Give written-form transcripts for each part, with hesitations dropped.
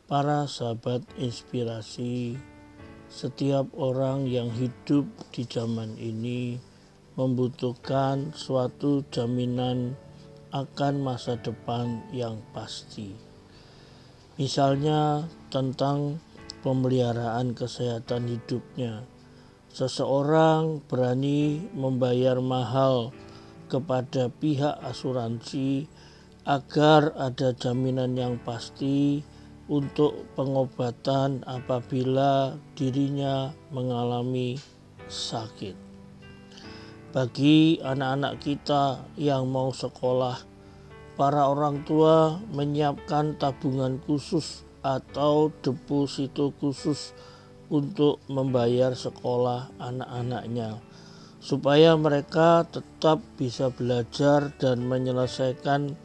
Para sahabat inspirasi, setiap orang yang hidup di zaman ini membutuhkan suatu jaminan akan masa depan yang pasti. Misalnya tentang pemeliharaan kesehatan hidupnya. Seseorang berani membayar mahal kepada pihak asuransi agar ada jaminan yang pasti untuk pengobatan apabila dirinya mengalami sakit. Bagi anak-anak kita yang mau sekolah, para orang tua menyiapkan tabungan khusus atau deposito khusus untuk membayar sekolah anak-anaknya, supaya mereka tetap bisa belajar dan menyelesaikan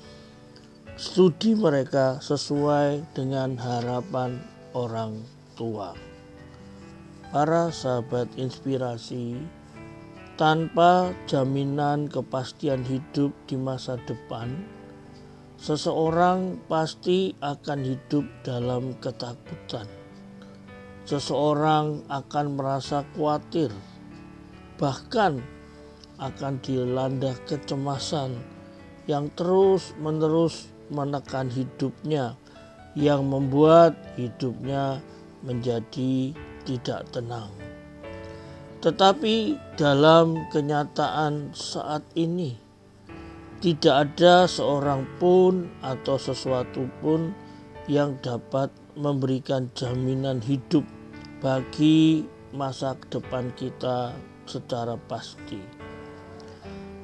studi mereka sesuai dengan harapan orang tua. Para sahabat inspirasi, tanpa jaminan kepastian hidup di masa depan, seseorang pasti akan hidup dalam ketakutan. Seseorang akan merasa khawatir, bahkan akan dilanda kecemasan yang terus-menerus menekan hidupnya, yang membuat hidupnya menjadi tidak tenang. Tetapi dalam kenyataan saat ini, tidak ada seorang pun atau sesuatu pun yang dapat memberikan jaminan hidup bagi masa depan kita secara pasti.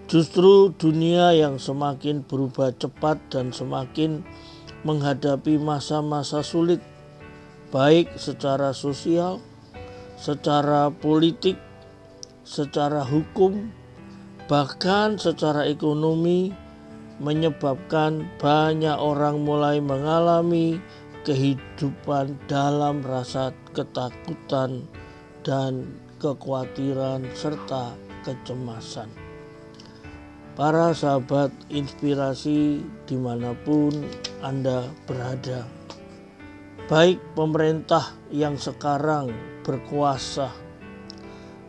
Justru dunia yang semakin berubah cepat dan semakin menghadapi masa-masa sulit, baik secara sosial, secara politik, secara hukum, bahkan secara ekonomi, menyebabkan banyak orang mulai mengalami kehidupan dalam rasa ketakutan dan kekhawatiran serta kecemasan. Para sahabat inspirasi dimanapun Anda berada, baik pemerintah yang sekarang berkuasa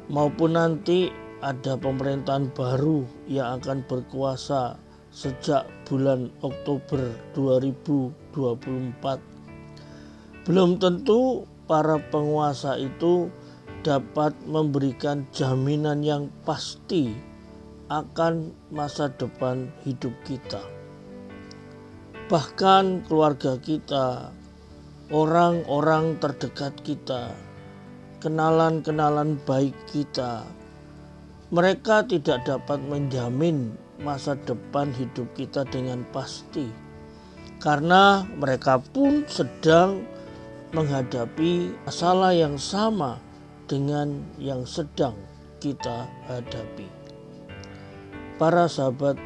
maupun nanti ada pemerintahan baru yang akan berkuasa sejak bulan Oktober 2024, belum tentu para penguasa itu dapat memberikan jaminan yang pasti akan masa depan hidup kita. Bahkan keluarga kita, orang-orang terdekat kita, kenalan-kenalan baik kita, mereka tidak dapat menjamin masa depan hidup kita dengan pasti, karena mereka pun sedang menghadapi masalah yang sama dengan yang sedang kita hadapi. Para sahabat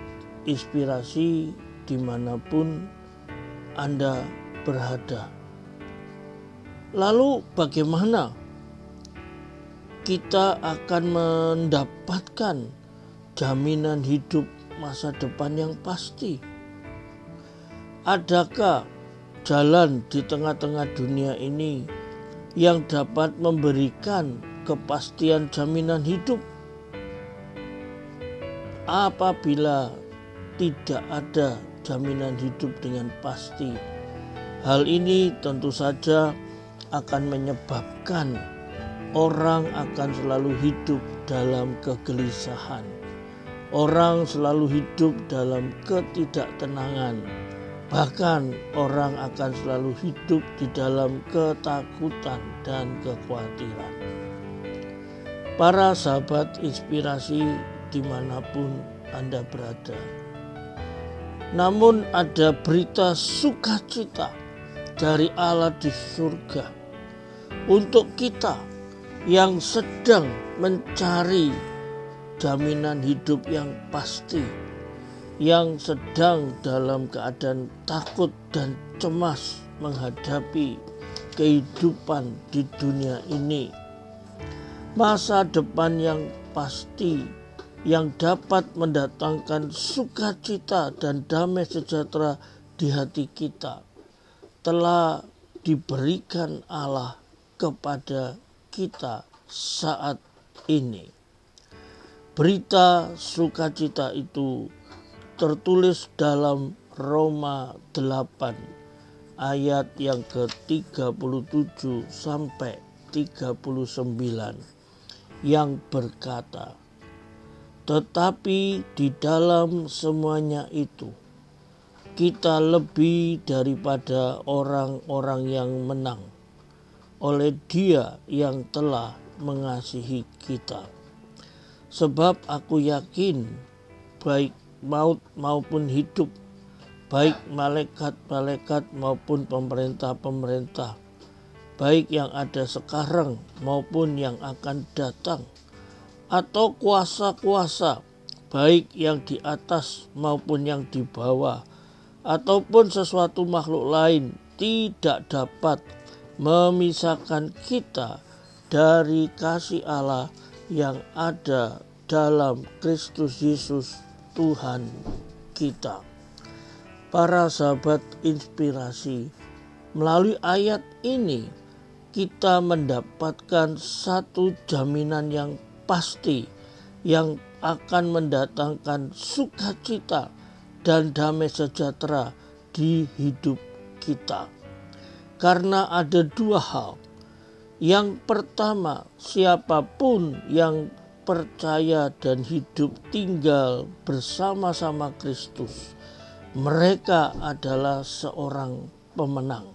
inspirasi dimanapun Anda berada, lalu bagaimana kita akan mendapatkan jaminan hidup masa depan yang pasti? Adakah jalan di tengah-tengah dunia ini yang dapat memberikan kepastian jaminan hidup? Apabila tidak ada jaminan hidup dengan pasti, hal ini tentu saja akan menyebabkan orang akan selalu hidup dalam kegelisahan. Orang selalu hidup dalam ketidaktenangan. Bahkan orang akan selalu hidup di dalam ketakutan dan kekhawatiran. Para sahabat inspirasi dimanapun Anda berada, namun ada berita sukacita dari Allah di surga untuk kita yang sedang mencari jaminan hidup yang pasti, yang sedang dalam keadaan takut dan cemas menghadapi kehidupan di dunia ini. Masa depan yang pasti yang dapat mendatangkan sukacita dan damai sejahtera di hati kita telah diberikan Allah kepada kita saat ini. Berita sukacita itu tertulis dalam Roma 8 ayat yang ke-37 sampai 39 yang berkata, "Tetapi di dalam semuanya itu kita lebih daripada orang-orang yang menang oleh Dia yang telah mengasihi kita. Sebab aku yakin baik maut maupun hidup, baik malaikat-malaikat maupun pemerintah-pemerintah, baik yang ada sekarang maupun yang akan datang, atau kuasa-kuasa, baik yang di atas maupun yang di bawah, ataupun sesuatu makhluk lain, tidak dapat memisahkan kita dari kasih Allah yang ada dalam Kristus Yesus Tuhan kita." Para sahabat inspirasi, melalui ayat ini kita mendapatkan satu jaminan yang pasti yang akan mendatangkan sukacita dan damai sejahtera di hidup kita. Karena ada dua hal. Yang pertama, siapapun yang percaya dan hidup tinggal bersama-sama Kristus, mereka adalah seorang pemenang.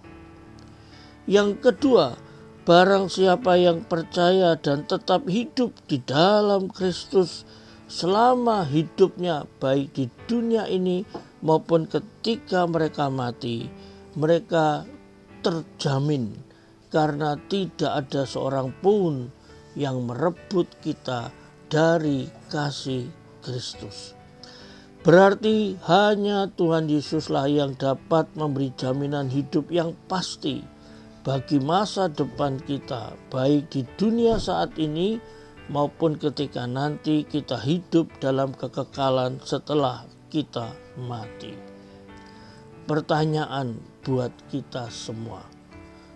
Yang kedua, barang siapa yang percaya dan tetap hidup di dalam Kristus selama hidupnya, baik di dunia ini maupun ketika mereka mati, mereka terjamin karena tidak ada seorang pun yang merebut kita dari kasih Kristus. Berarti hanya Tuhan Yesuslah yang dapat memberi jaminan hidup yang pasti bagi masa depan kita, baik di dunia saat ini maupun ketika nanti kita hidup dalam kekekalan setelah kita mati. Pertanyaan buat kita semua,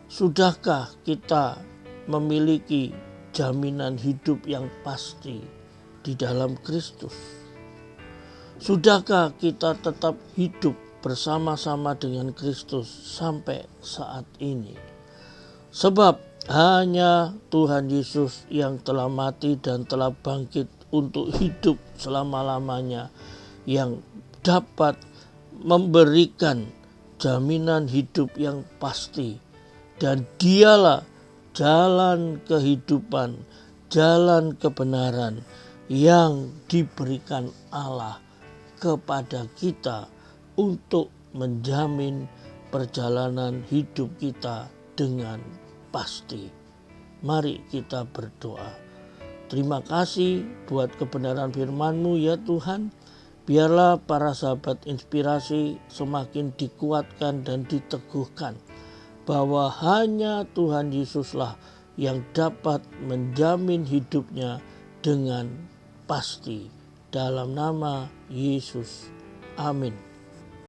sudahkah kita memiliki jaminan hidup yang pasti di dalam Kristus? Sudahkah kita tetap hidup bersama-sama dengan Kristus sampai saat ini? Sebab hanya Tuhan Yesus yang telah mati dan telah bangkit untuk hidup selama-lamanya yang dapat memberikan jaminan hidup yang pasti. Dan Dialah jalan kehidupan, jalan kebenaran yang diberikan Allah kepada kita untuk menjamin perjalanan hidup kita dengan pasti. Mari kita berdoa. Terima kasih buat kebenaran firman-Mu ya Tuhan. Biarlah para sahabat inspirasi semakin dikuatkan dan diteguhkan bahwa hanya Tuhan Yesuslah yang dapat menjamin hidupnya dengan pasti. Dalam nama Yesus. Amin.